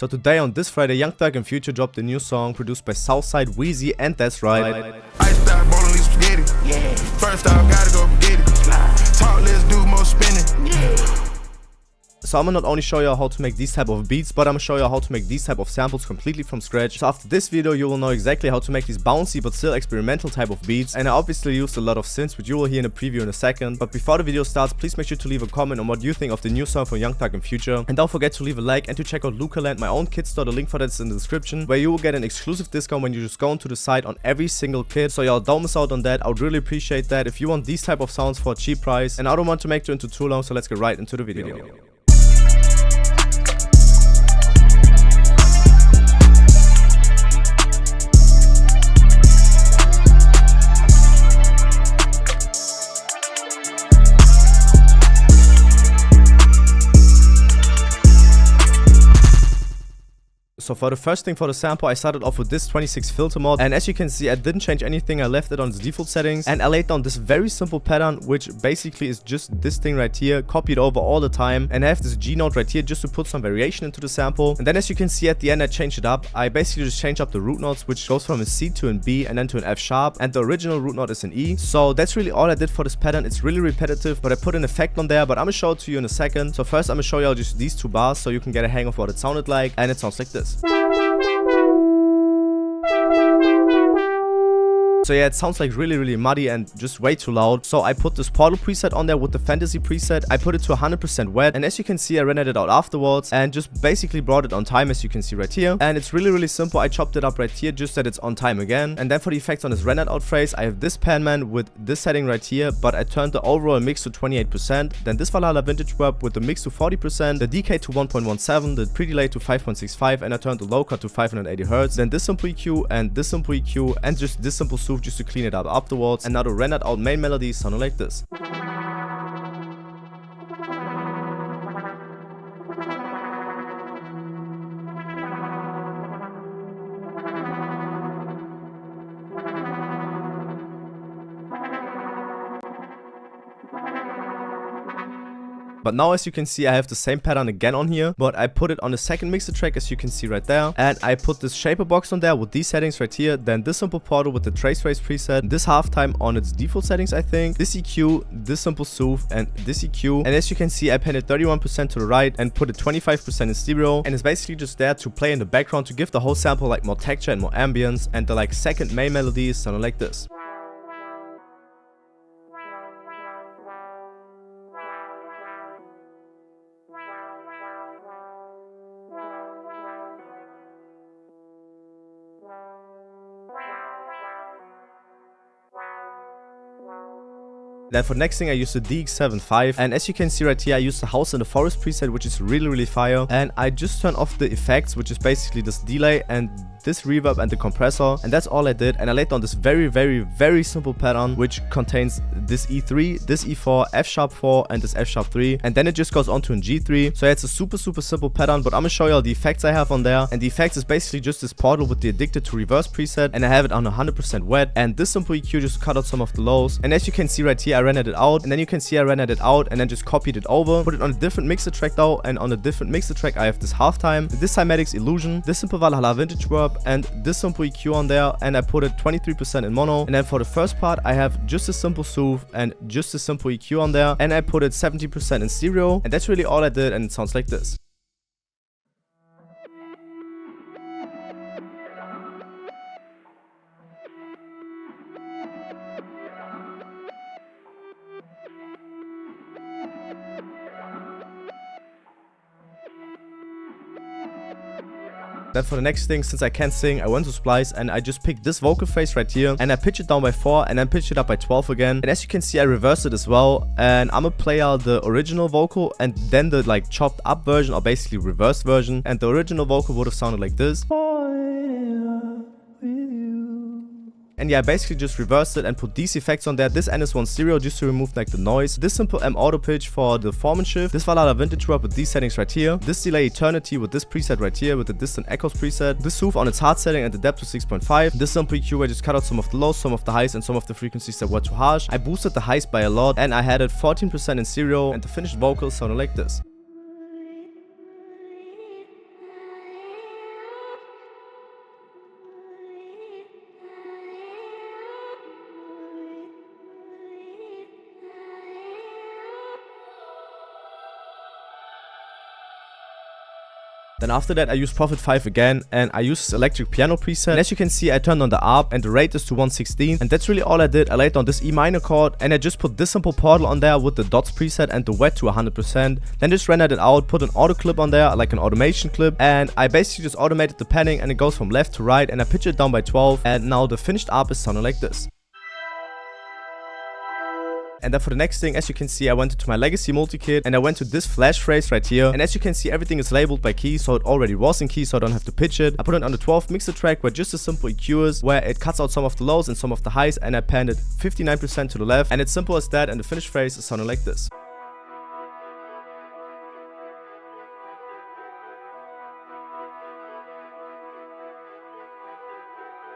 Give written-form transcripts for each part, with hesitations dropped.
So today on this Friday, Young Thug and Future dropped a new song produced by Southside, WHEEZY, and that's right. I start bowling these spaghetti. Yeah. First off, gotta go get it. Talk, let's do more spinning. Yeah. So I'm gonna not only show you how to make these type of beats, but I'm gonna show you how to make these type of samples completely from scratch. So after this video, you will know exactly how to make these bouncy but still experimental type of beats. And I obviously used a lot of synths, which you will hear in a preview in a second. But before the video starts, please make sure to leave a comment on what you think of the new song from Young Thug and Future. And don't forget to leave a like and to check out Lucaland, my own kit store. The link for that is in the description, where you will get an exclusive discount when you just go into the site on every single kit. So y'all don't miss out on that. I would really appreciate that if you want these type of sounds for a cheap price. And I don't want to make it into too long, so let's get right into the video. So for the first thing for the sample, I started off with this 26 filter mod, and as you can see, I didn't change anything. I left it on its default settings, and I laid down this very simple pattern, which basically is just this thing right here, copied over all the time, and I have this G note right here just to put some variation into the sample. And then as you can see at the end, I changed it up. I basically just changed up the root notes, which goes from a C to an B and then to an F sharp, and the original root note is an E. So that's really all I did for this pattern. It's really repetitive, but I put an effect on there, but I'm gonna show it to you in a second. So first I'm gonna show you just these two bars so you can get a hang of what it sounded like, and it sounds like this. So yeah, it sounds like really muddy and just way too loud. So I put this Portal preset on there with the Fantasy preset. I put it to 100% wet, and as you can see, I rendered it out afterwards and just basically brought it on time, as you can see right here. And it's really simple. I chopped it up right here just that it's on time again. And then for the effects on this rendered out phrase, I have this Panman with this setting right here, but I turned the overall mix to 28%. Then this Valhalla vintage verb with the mix to 40%, the decay to 1.17, the pre-delay to 5.65, and I turned the low cut to 580 Hz. Then this simple EQ and this simple EQ and just this simple SOOF just to clean it up afterwards. And now the rendered out main melody sounded like this. But now as you can see, I have the same pattern again on here, but I put it on the second mixer track, as you can see right there. And I put this shaper box on there with these settings right here. Then this simple portal with the trace phrase preset, this halftime on its default settings, I think, this EQ, this simple SOOF, and this EQ. And as you can see, I panned it 31% to the right and put it 25% in stereo. And it's basically just there to play in the background to give the whole sample like more texture and more ambience. And the like second main melody sounded like this. Then for the next thing, I used the DX75, and as you can see right here, I used the House in the Forest preset, which is really fire. And I just turned off the effects, which is basically this delay and this reverb and the compressor, and that's all I did. And I laid down this very simple pattern, which contains this E3, this E4, F sharp 4, and this F sharp 3, and then it just goes on to an G3. So yeah, it's a super simple pattern, but I'm gonna show you all the effects I have on there. And the effects is basically just this portal with the Addicted to Reverse preset, and I have it on 100% wet, and this simple EQ just cut out some of the lows. And as you can see right here, I rendered it out, and then you can see I rendered it out and then just copied it over, put it on a different mixer track though. And on a different mixer track, I have this halftime, this Cymatics Illusion, this simple Valhalla vintage verb, and this simple EQ on there, and I put it 23% in mono. And then for the first part, I have just a simple SOOF and just a simple EQ on there, and I put it 70% in stereo. And that's really all I did, and it sounds like this. Then for the next thing, since I can't sing, I went to Splice and I just picked this vocal phrase right here, and I pitched it down by 4 and then pitched it up by 12 again. And as you can see, I reversed it as well, and I'm gonna play out the original vocal and then the like chopped up version, or basically reversed version. And the original vocal would have sounded like this. And yeah, I basically just reversed it and put these effects on there. This NS1 stereo just to remove like the noise. This simple M auto pitch for the form and shift. This Valhalla vintage drop with these settings right here. This delay eternity with this preset right here with the distant echoes preset. This SOOF on its hard setting and the depth to 6.5. This simple EQ I just cut out some of the lows, some of the highs, and some of the frequencies that were too harsh. I boosted the highs by a lot, and I had it 14% in stereo, and the finished vocals sounded like this. Then after that I used Prophet 5 again, and I used this electric piano preset. And as you can see, I turned on the ARP and the rate is to 1/16, and that's really all I did. I laid on this E minor chord and I just put this simple portal on there with the dots preset and the wet to 100%. Then just rendered it out, put an auto clip on there, like an automation clip, and I basically just automated the panning and it goes from left to right, and I pitch it down by 12, and now the finished ARP is sounding like this. And then for the next thing, as you can see, I went into my Legacy multi-kit and I went to this flash phrase right here. And as you can see, everything is labeled by key, so it already was in key, so I don't have to pitch it. I put it on the 12th mixer track where just a simple EQ is, where it cuts out some of the lows and some of the highs, and I panned it 59% to the left. And it's simple as that, and the finished phrase is sounding like this.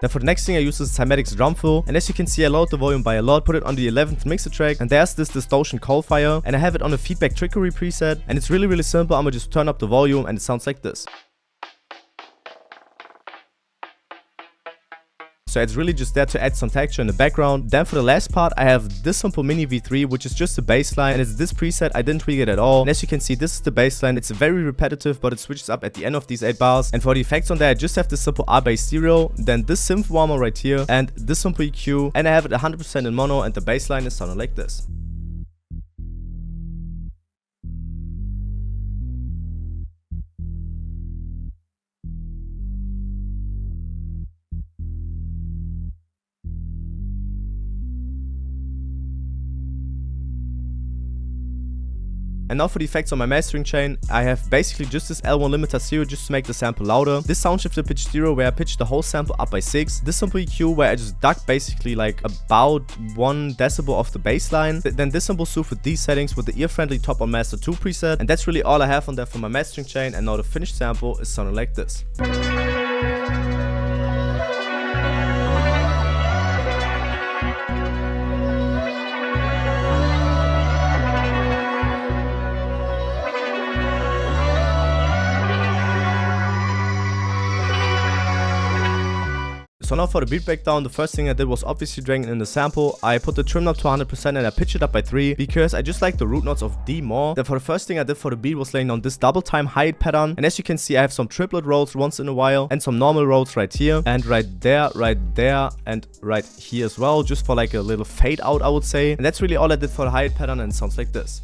Then for the next thing I use is Cymatics drum fill, and as you can see I lowered the volume by a lot, put it on the 11th mixer track, and there's this distortion coalfire, and I have it on a feedback trickery preset, and it's really simple. I'm gonna just turn up the volume and it sounds like this. So it's really just there to add some texture in the background. Then for the last part I have this simple mini V3, which is just a bass line, and it's this preset. I didn't tweak it at all, and as you can see, this is the bass line. It's very repetitive, but it switches up at the end of these 8 bars. And for the effects on there, I just have this simple R-bass stereo, then this synth warmer right here, and this simple EQ, and I have it 100% in mono, and the bass line is sounding like this. And now for the effects on my mastering chain, I have basically just this L1 limiter 0 just to make the sample louder. This sound shifter pitch 0 where I pitched the whole sample up by 6. This simple EQ where I just ducked basically like about 1 decibel of the bass line. Then this simple soothe with these settings with the ear-friendly top on master 2 preset. And that's really all I have on there for my mastering chain, and now the finished sample is sounding like this. So now for the beat breakdown, the first thing I did was obviously dragging in the sample. I put the trim knob to 100% and I pitched it up by 3 because I just like the root notes of D more. Then for the first thing I did for the beat was laying down this double time hi-hat pattern, and as you can see I have some triplet rolls once in a while and some normal rolls right here and right there and right here as well, just for like a little fade out, I would say. And that's really all I did for the hi-hat pattern, and it sounds like this.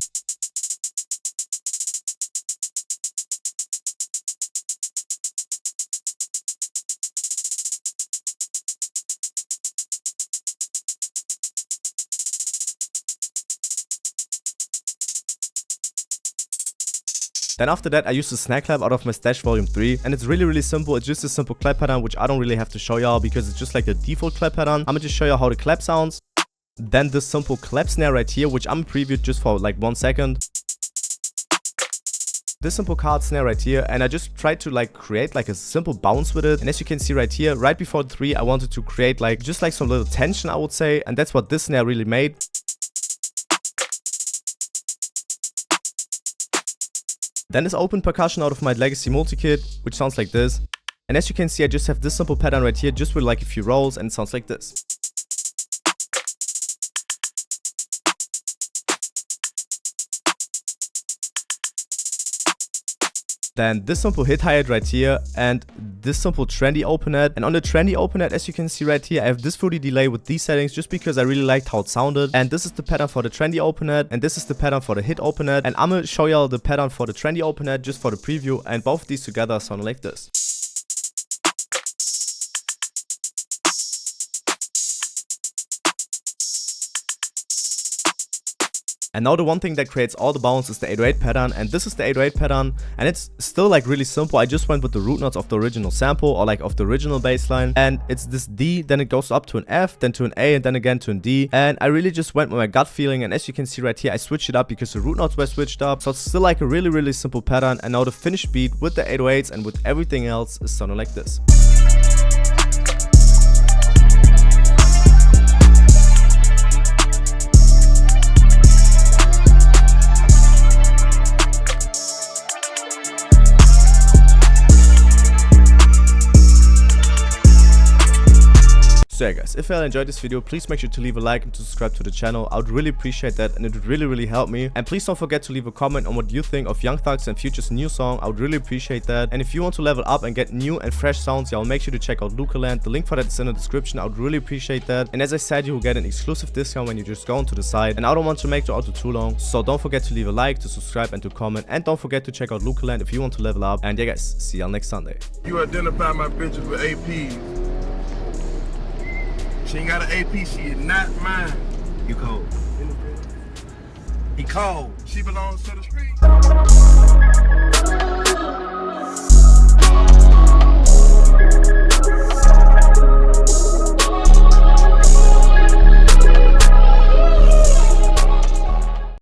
Then after that I used the snare clap out of my Stash Volume 3, and it's really simple. It's just a simple clap pattern which I don't really have to show y'all because it's just like the default clap pattern. I'm gonna just show y'all how the clap sounds. Then this simple clap snare right here, which I'm previewed just for like 1 second. This simple card snare right here, and I just tried to like create like a simple bounce with it. And as you can see right here, right before the 3 I wanted to create like just like some little tension, I would say, and that's what this snare really made. Then this open percussion out of my Legacy multi-kit, which sounds like this. And as you can see, I just have this simple pattern right here, just with like a few rolls, and it sounds like this. Then this simple hit hi-hat right here, and this simple trendy open hat. And on the trendy open hat, as you can see right here, I have this Fruity delay with these settings just because I really liked how it sounded. And this is the pattern for the trendy open hat, and this is the pattern for the hit open hat. And I'm gonna show y'all the pattern for the trendy open hat just for the preview, and both of these together sound like this. And now the one thing that creates all the bounce is the 808 pattern, and this is the 808 pattern, and it's still like really simple. I just went with the root notes of the original sample, or like of the original bass line, and it's this D, then it goes up to an F, then to an A, and then again to an D. And I really just went with my gut feeling, and as you can see right here, I switched it up because the root notes were switched up. So it's still like a really simple pattern, and now the finished beat with the 808s and with everything else is sounding like this. So yeah guys, if you enjoyed this video, please make sure to leave a like and to subscribe to the channel. I would really appreciate that, and it would really help me. And please don't forget to leave a comment on what you think of Young Thug's and Future's new song. I would really appreciate that. And if you want to level up and get new and fresh sounds, y'all make sure to check out Lucaland. The link for that is in the description. I would really appreciate that. And as I said, you will get an exclusive discount when you just go onto the site. And I don't want to make the auto too long, so don't forget to leave a like, to subscribe and to comment. And don't forget to check out Lucaland if you want to level up. And yeah guys, see y'all next Sunday. You identify my bitches with APs. She ain't got an AP, she is not mine. You cold. He cold. She belongs to the street.